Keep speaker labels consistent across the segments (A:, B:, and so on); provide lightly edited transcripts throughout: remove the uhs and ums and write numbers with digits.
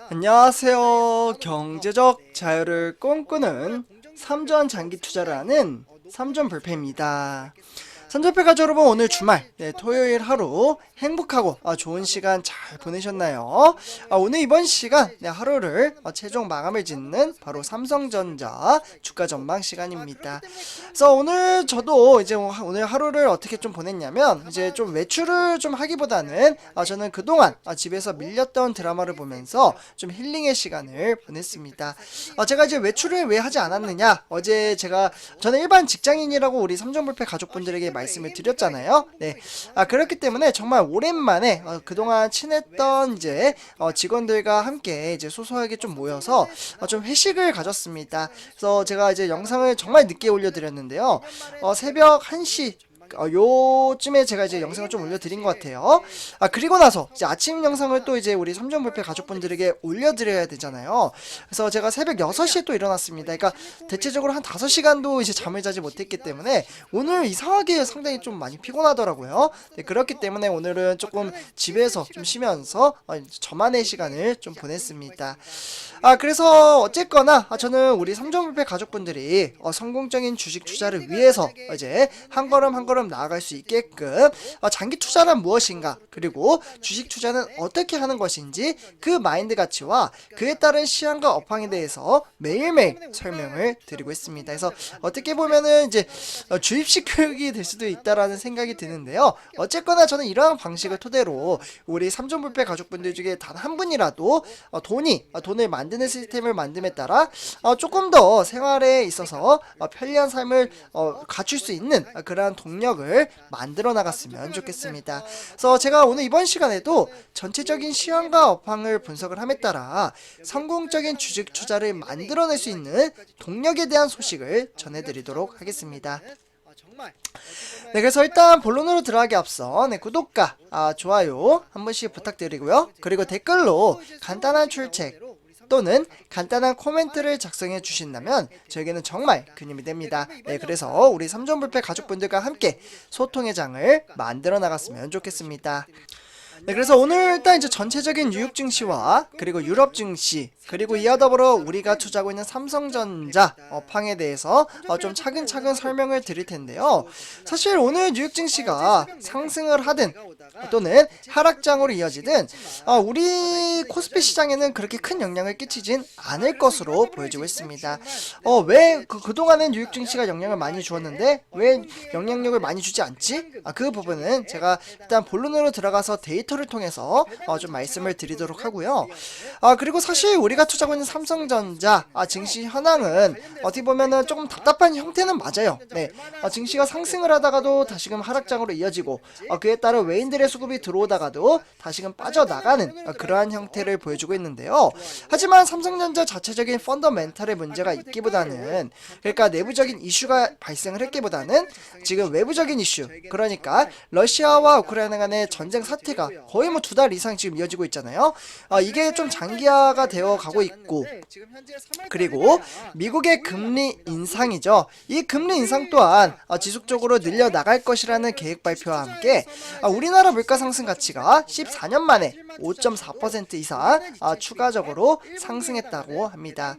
A: 안녕하세요. 경제적 자유를 꿈꾸는 삼전 장기 투자를 하는 삼전불패입니다. 삼전불패 가족 여러분, 오늘 주말 토요일 하루 행복하고 좋은 시간 잘 보내셨나요? 오늘 이번 시간 하루를 최종 마감을 짓는 바로 삼성전자 주가 전망 시간입니다. 그래서 오늘 저도 이제 오늘 하루를 어떻게 좀 보냈냐면, 이제 좀 외출을 좀 하기보다는 저는 그동안 집에서 밀렸던 드라마를 보면서 좀 힐링의 시간을 보냈습니다. 제가 이제 외출을 왜 하지 않았느냐, 어제 저는 일반 직장인이라고 우리 삼전불패 가족분들에게 말씀을 드렸잖아요. 네. 그렇기 때문에 정말 오랜만에 그동안 친했던 이제 직원들과 함께 이제 소소하게 좀 모여서 좀 회식을 가졌습니다. 그래서 제가 이제 영상을 정말 늦게 올려드렸는데요. 새벽 1시 요쯤에 제가 이제 영상을 좀 올려드린 것 같아요. 그리고 나서 이제 아침 영상을 또 이제 우리 삼전불패 가족분들에게 올려드려야 되잖아요. 그래서 제가 새벽 6시에 또 일어났습니다. 그러니까 대체적으로 한 5시간도 이제 잠을 자지 못했기 때문에 오늘 이상하게 상당히 좀 많이 피곤하더라고요. 네, 그렇기 때문에 오늘은 조금 집에서 좀 쉬면서 저만의 시간을 좀 보냈습니다. 그래서 어쨌거나 저는 우리 삼전불패 가족분들이 성공적인 주식 투자를 위해서 이제 한 걸음 한 걸음 나아갈 수 있게끔 장기 투자란 무엇인가, 그리고 주식 투자는 어떻게 하는 것인지 그 마인드 가치와 그에 따른 시황과 업황에 대해서 매일매일 설명을 드리고 있습니다. 그래서 어떻게 보면은 이제 주입식 교육이 될 수도 있다라는 생각이 드는데요. 어쨌거나 저는 이러한 방식을 토대로 우리 삼전불패 가족분들 중에 단 한 분이라도 돈을 만드는 시스템을 만듦에 따라 조금 더 생활에 있어서 편리한 삶을 갖출 수 있는 그러한 동력을 만들어 나갔으면 좋겠습니다. 그래서 제가 오늘 이번 시간에도 전체적인 시황과 업황을 분석을 함에 따라 성공적인 주식 투자를 만들어낼 수 있는 동력에 대한 소식을 전해드리도록 하겠습니다. 네, 그래서 일단 본론으로 들어가기 앞서 구독과 좋아요 한 번씩 부탁드리고요. 그리고 댓글로 간단한 출첵 또는 간단한 코멘트를 작성해 주신다면 저에게는 정말 큰 힘이 됩니다. 네, 그래서 우리 삼전불패 가족분들과 함께 소통의 장을 만들어 나갔으면 좋겠습니다. 네, 그래서 오늘 일단 이제 전체적인 뉴욕 증시와 그리고 유럽 증시, 그리고 이와 더불어 우리가 투자하고 있는 삼성전자 업황에 대해서 좀 차근차근 설명을 드릴 텐데요. 사실 오늘 뉴욕 증시가 상승을 하든 또는 하락장으로 이어지든 우리 코스피 시장에는 그렇게 큰 영향을 끼치진 않을 것으로 보여지고 있습니다. 왜 그동안엔 뉴욕 증시가 영향을 많이 주었는데 왜 영향력을 많이 주지 않지? 그 부분은 제가 일단 본론으로 들어가서 데이터를 통해서 좀 말씀을 드리도록 하고요. 그리고 사실 우리가 투자하고 있는 삼성전자 증시 현황은 어떻게 보면은 조금 답답한 형태는 맞아요. 네, 증시가 상승을 하다가도 다시금 하락장으로 이어지고 그에 따라 외인들의 수급이 들어오다가도 다시금 빠져나가는 그러한 형태를 보여주고 있는데요. 하지만 삼성전자 자체적인 펀더멘탈의 문제가 있기보다는, 그러니까 내부적인 이슈가 발생을 했기보다는 지금 외부적인 이슈, 그러니까 러시아와 우크라이나 간의 전쟁 사태가 거의 뭐 2달 이상 지금 이어지고 있잖아요. 이게 좀 장기화가 되어 가고 있고, 그리고 미국의 금리 인상이죠. 이 금리 인상 또한 지속적으로 늘려나갈 것이라는 계획 발표와 함께 우리나라 물가 상승 가치가 14년 만에 5.4% 이상 추가적으로 상승했다고 합니다.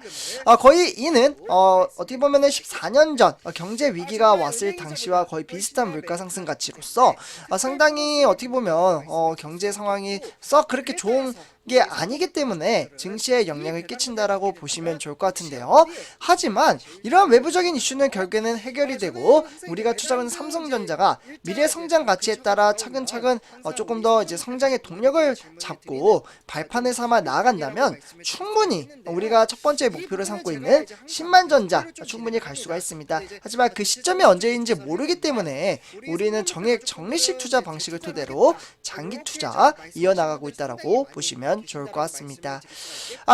A: 거의 이는 어떻게 보면은 14년 전 경제 위기가 왔을 당시와 거의 비슷한 물가 상승 가치로서 상당히 어떻게 보면 경제 상황이 썩 그렇게 좋은 게 아니기 때문에 증시에 영향을 끼친다라고 보시면 좋을 것 같은데요. 하지만 이러한 외부적인 이슈는 결국에는 해결이 되고 우리가 투자하는 삼성전자가 미래 성장 가치에 따라 차근차근 조금 더 이제 성장의 동력을 잡고 발판을 삼아 나아간다면 충분히 우리가 첫 번째 목표를 삼고 있는 10만 전자 충분히 갈 수가 있습니다. 하지만 그 시점이 언제인지 모르기 때문에 우리는 정액 적리식 투자 방식을 토대로 장기 투자 이어나가고 있다라고 보시면 보시면 좋을 것 같습니다.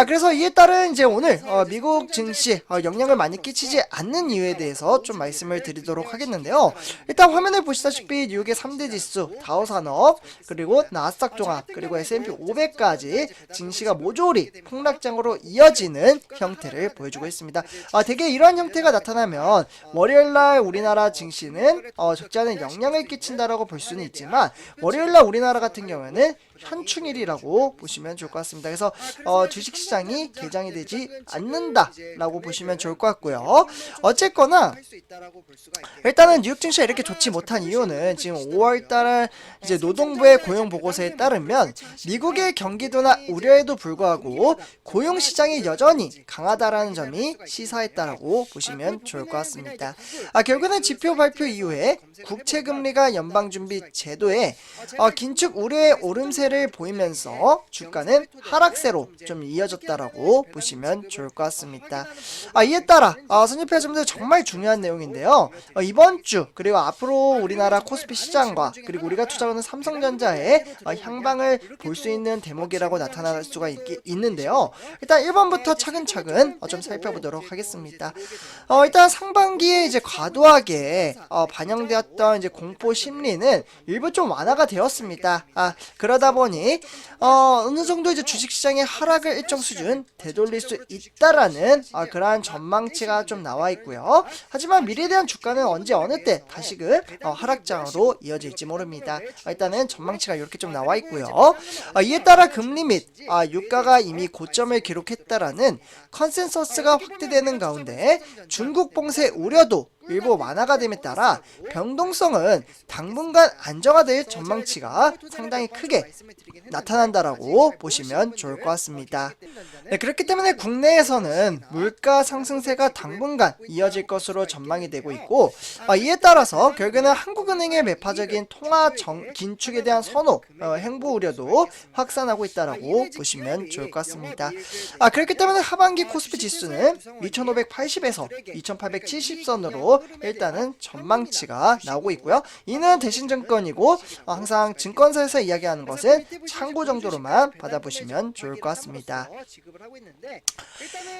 A: 그래서 이에 따른 이제 오늘 미국 증시에 영향을 많이 끼치지 않는 이유에 대해서 좀 말씀을 드리도록 하겠는데요. 일단 화면을 보시다시피 뉴욕의 3대 지수, 다우산업, 그리고 나스닥 종합, 그리고 S&P 500까지 증시가 모조리 폭락장으로 이어지는 형태를 보여주고 있습니다. 대개 이러한 형태가 나타나면 월요일날 우리나라 증시는 적지 않은 영향을 끼친다라고 볼 수는 있지만, 월요일날 우리나라 같은 경우에는 현충일이라고 보시면 좋을 것 같습니다. 그래서 주식시장이 개장이 되지 않는다라고 보시면 좋을 것 같고요. 어쨌거나 일단은 뉴욕 증시가 이렇게 좋지 못한 이유는 지금 5월달 이제 노동부의 고용 보고서에 따르면 미국의 경기도나 우려에도 불구하고 고용 시장이 여전히 강하다라는 점이 시사했다라고 보시면 좋을 것 같습니다. 결국은 지표 발표 이후에 국채 금리가 연방준비 제도에 긴축 우려의 오름세를 보이면서 주가는 하락세로 좀 이어졌다라고 보시면 좋을 것 같습니다. 이에 따라 선입회자분들 정말 중요한 내용인데요. 이번 주 그리고 앞으로 우리나라 코스피 시장과 그리고 우리가 투자하는 삼성전자의 향방을 볼 수 있는 대목이라고 나타날 수가 있는데요. 일단 1번부터 차근차근 좀 살펴보도록 하겠습니다. 일단 상반기에 이제 과도하게 반영되었던 이제 공포 심리는 일부 좀 완화가 되었습니다. 그러다 보니 어느 정도 이제 주식시장의 하락을 일정 수준 되돌릴 수 있다라는 그러한 전망치가 좀 나와 있고요. 하지만 미래에 대한 주가는 언제 어느 때 다시금 하락장으로 이어질지 모릅니다. 일단은 전망치가 이렇게 좀 나와 있고요. 이에 따라 금리 및 유가가 이미 고점을 기록했다라는 컨센서스가 확대되는 가운데 중국 봉쇄 우려도 일부 완화가 됨에 따라 변동성은 당분간 안정화될 전망치가 상당히 크게 나타난다라고 보시면 좋을 것 같습니다. 그렇기 때문에 국내에서는 물가 상승세가 당분간 이어질 것으로 전망이 되고 있고, 이에 따라서 결국에는 한국은행의 매파적인 통화 긴축에 대한 선호, 행보 우려도 확산하고 있다라고 보시면 좋을 것 같습니다. 그렇기 때문에 하반기 코스피 지수는 2580에서 2870선으로 일단은 전망치가 나오고 있고요. 이는 대신증권이고 항상 증권사에서 이야기하는 것은 참고 정도로만 받아보시면 좋을 것 같습니다.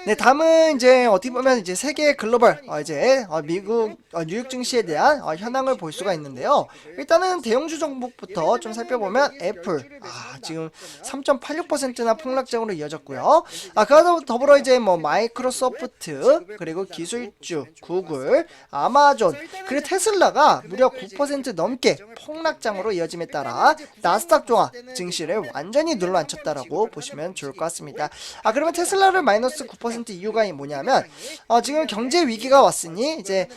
A: 네, 다음은 이제 어떻게 보면 이제 세계 글로벌 이제 미국 뉴욕 증시에 대한 현황을 볼 수가 있는데요. 일단은 대형주 종목부터 좀 살펴보면 애플 지금 3.86%나 폭락장으로 이어졌고요. 그와 더불어 이제 뭐 마이크로소프트, 그리고 기술주 구글, 아마존, 그리고 테슬라가 무려 9% 넘게 폭락장으로 이어짐에 따라 나스닥 종합 증시를 완전히 눌러앉혔다라고 보시면 좋을 것 같습니다. 그러면 테슬라를 마이너스 9% 이유가 뭐냐면 지금 경제 위기가 왔으니 이제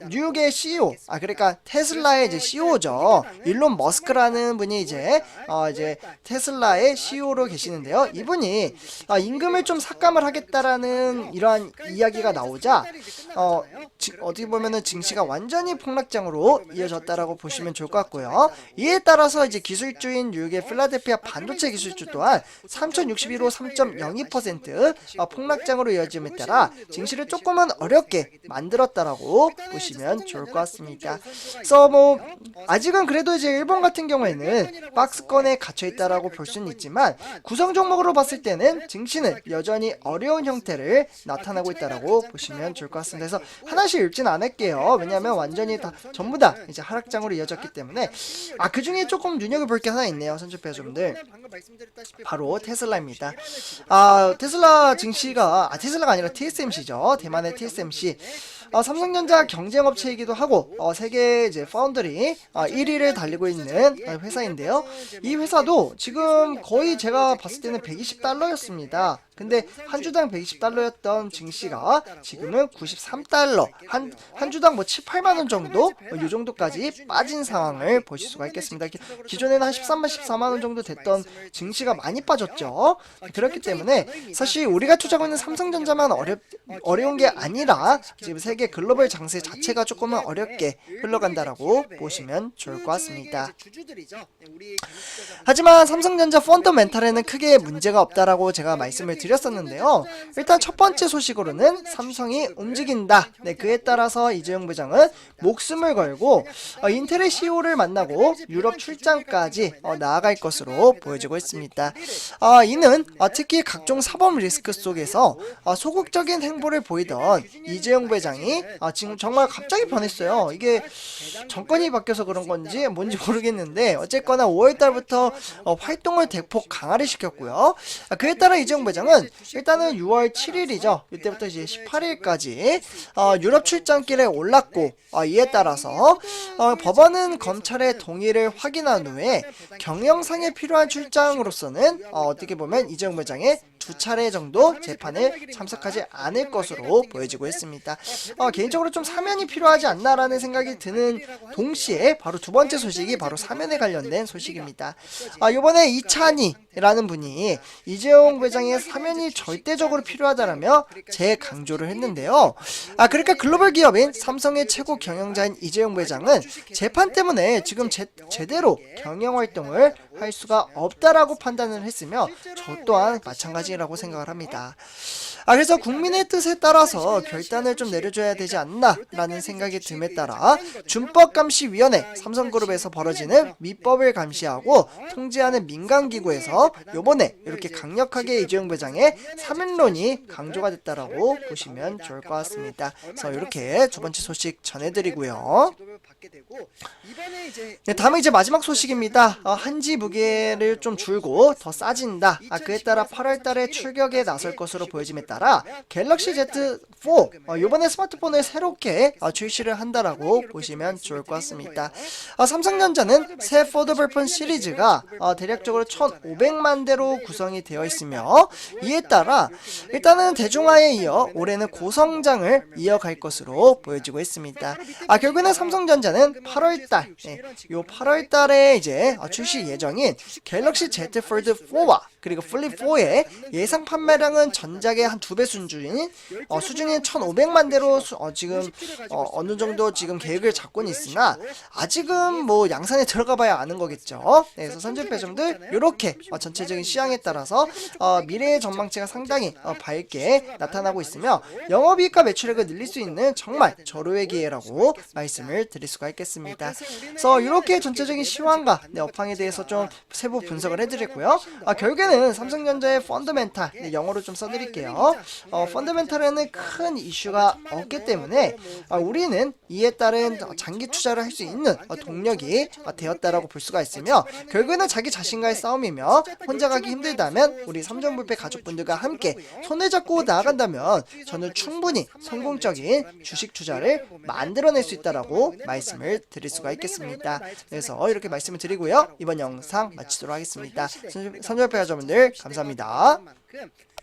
A: 뉴욕의 CEO, 그러니까 테슬라의 이제 CEO죠. 일론 머스크라는 분이 이제 테슬라의 CEO로 계시는데요. 이분이 임금을 좀 삭감을 하겠다라는 이러한 이야기가 나오자 어떻게 보면은 증시가 완전히 폭락장으로 이어졌다라고 보시면 좋을 것 같고요. 이에 따라서 이제 기술주인 뉴욕의 필라델피아 반도체 기술주 또한 3061로 3.02% 폭락장으로 이어짐에 따라 증시를 조금은 어렵게 만들었다라고 보시면 좋을 것 같습니다. 그래서 뭐 아직은 그래도 이제 일본 같은 경우에는 박스권에 갇혀 있다라고 볼 수는 있지만 구성 종목으로 봤을 때는 증시는 여전히 어려운 형태를 나타나고 있다라고 보시면 좋을 것 같습니다. 그래서 하나씩 읽진 않을게요. 왜냐하면 완전히 다 전부 다 이제 하락장으로 이어졌기 때문에 그 중에 조금 눈여겨볼 게 하나 있네요, 선출패자분들. 바로 테슬라입니다. 테슬라 증시가 테슬라가 아니라 TSMC죠. 대만의 TSMC. 삼성전자 경쟁업체이기도 하고 세계 이제 파운드리 1위를 달리고 있는 회사인데요. 이 회사도 지금 거의 제가 봤을 때는 120달러였습니다. 근데 한 주당 120달러였던 증시가 지금은 93달러, 한 주당 뭐 7, 8만원 정도, 요 정도까지 빠진 상황을 보실 수가 있겠습니다. 기존에는 한 13만, 14만원 정도 됐던 증시가 많이 빠졌죠. 그렇기 때문에 사실 우리가 투자하고 있는 삼성전자만 어려운 게 아니라 지금 세계 세계 글로벌 장세 자체가 조금은 어렵게 흘러간다라고 보시면 좋을 것 같습니다. 하지만 삼성전자 펀더멘탈에는 크게 문제가 없다라고 제가 말씀을 드렸었는데요. 일단 첫 번째 소식으로는 삼성이 움직인다. 그에 따라서 이재용 부장은 목숨을 걸고 인텔의 CEO를 만나고 유럽 출장까지 나아갈 것으로 보여지고 있습니다. 이는 특히 각종 사법 리스크 속에서 소극적인 행보를 보이던 이재용 부장이 지금 정말 갑자기 변했어요. 이게 정권이 바뀌어서 그런 건지 뭔지 모르겠는데 어쨌거나 5월달부터 활동을 대폭 강화를 시켰고요. 그에 따라 이재용 부장은 일단은 6월 7일이죠. 이때부터 이제 18일까지 유럽 출장길에 올랐고 이에 따라서 법원은 검찰의 동의를 확인한 후에 경영상에 필요한 출장으로서는 어떻게 보면 이재용 부장의 2차례 정도 재판을 참석하지 않을 것으로 보여지고 있습니다. 개인적으로 좀 사면이 필요하지 않나라는 생각이 드는 동시에 바로 두 번째 소식이 바로 사면에 관련된 소식입니다. 이번에 이찬희라는 분이 이재용 부장의 사면이 절대적으로 필요하다라며 재강조를 했는데요. 그러니까 글로벌 기업인 삼성의 최고 경영자인 이재용 부장은 재판 때문에 지금 제대로 경영 활동을 할 수가 없다라고 판단을 했으며 저 또한 마찬가지라고 생각을 합니다. 그래서 국민의 뜻에 따라서 결단을 좀 내려줘야 되지 않나 라는 생각이 듦에 따라 준법감시위원회 삼성그룹에서 벌어지는 위법을 감시하고 통제하는 민간기구에서 요번에 이렇게 강력하게 이재용 부장의 사면론이 강조가 됐다라고 보시면 좋을 것 같습니다. 그래서 이렇게 두 번째 소식 전해드리고요. 다음은 이제 마지막 소식입니다. 한지 무게를 좀 줄고 더 싸진다. 그에 따라 8월달에 출격에 나설 것으로 보여짐에 따라 갤럭시 Z4 이번에 스마트폰을 새롭게 출시를 한다라고 보시면 좋을 것 같습니다. 삼성전자는 새 폴더블폰 시리즈가 대략적으로 1,500만 대로 구성이 되어 있으며 이에 따라 일단은 대중화에 이어 올해는 고성장을 이어갈 것으로 보여지고 있습니다. 결국에는 삼성전자는 8월달, 요 8월달에 이제 출시 예정인 갤럭시 Z 폴드 4와 그리고 플립 4의 예상 판매량은 전작의 한 2배 수준인 1,500만 대로 지금 어느 정도 지금 계획을 잡고는 있으나 아직은 뭐 양산에 들어가봐야 아는 거겠죠. 그래서 선전배점들 이렇게 전체적인 시향에 따라서 미래의 전망치가 상당히 밝게 나타나고 있으며 영업이익과 매출액을 늘릴 수 있는 정말 절호의 기회라고 말씀을 드릴 수가 있겠습니다. 그래서 이렇게 전체적인 시황과 업황에 대해서 좀 세부 분석을 해드렸고요. 결국에는 삼성전자의 펀더멘탈, 영어로 좀 써드릴게요. 펀더멘탈에는 큰 이슈가 없기 때문에 우리는 이에 따른 장기 투자를 할 수 있는 동력이 되었다라고 볼 수가 있으며 결국에는 자기 자신과의 싸움이며 혼자 가기 힘들다면 우리 삼성불패 가족분들과 함께 손을 잡고 나아간다면 저는 충분히 성공적인 주식 투자를 만들어낼 수 있다라고 말씀을 드릴 수가 있겠습니다. 그래서 이렇게 말씀을 드리고요. 이번 영상 마치도록 하겠습니다. 삼성불패 가족분들 감사합니다.